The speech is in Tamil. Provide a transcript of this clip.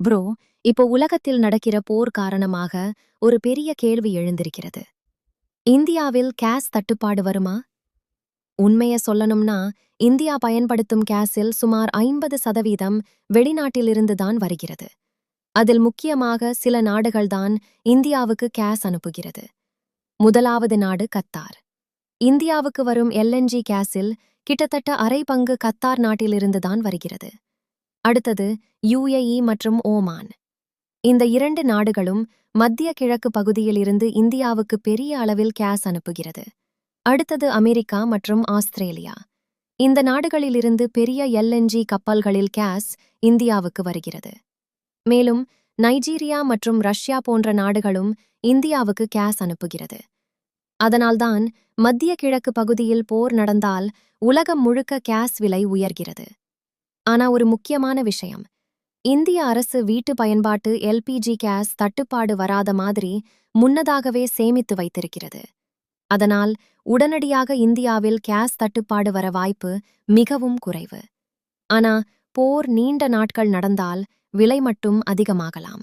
ப்ரோ, இப்போ உலகத்தில் நடக்கிற போர் காரணமாக ஒரு பெரிய கேள்வி எழுந்திருக்கிறது. இந்தியாவில் கேஸ் தட்டுப்பாடு வருமா? உண்மைய சொல்லணும்னா, இந்தியா பயன்படுத்தும் கேஸில் சுமார் 50% வெளிநாட்டிலிருந்து தான் வருகிறது. அதில் முக்கியமாக சில நாடுகள்தான் இந்தியாவுக்கு கேஸ் அனுப்புகிறது. முதலாவது நாடு கத்தார். இந்தியாவுக்கு வரும் எல்என்ஜி கேஸில் கிட்டத்தட்ட அரை பங்கு கத்தார் நாட்டிலிருந்து தான் வருகிறது. அடுத்தது யுஏஇ மற்றும் ஓமான். இந்த இரண்டு நாடுகளும் மத்திய கிழக்கு பகுதியில் இருந்து இந்தியாவுக்கு பெரிய அளவில் கேஸ் அனுப்புகிறது. அடுத்தது அமெரிக்கா மற்றும் ஆஸ்திரேலியா. இந்த நாடுகளிலிருந்து பெரிய எல்என்ஜி கப்பல்களில் கேஸ் இந்தியாவுக்கு வருகிறது. மேலும் நைஜீரியா மற்றும் ரஷ்யா போன்ற நாடுகளும் இந்தியாவுக்கு கேஸ் அனுப்புகிறது. அதனால்தான் மத்திய கிழக்கு பகுதியில் போர் நடந்தால் உலகம் முழுக்க கேஸ் விலை உயர்கிறது. ஆனா ஒரு முக்கியமான விஷயம், இந்திய அரசு வீட்டு பயன்பாட்டு எல்பிஜி கேஸ் தட்டுப்பாடு வராத மாதிரி முன்னதாகவே சேமித்து வைத்திருக்கிறது. அதனால் உடனடியாக இந்தியாவில் கேஸ் தட்டுப்பாடு வர வாய்ப்பு மிகவும் குறைவு. ஆனா போர் நீண்ட நாட்கள் நடந்தால் விலை மட்டும் அதிகமாகலாம்.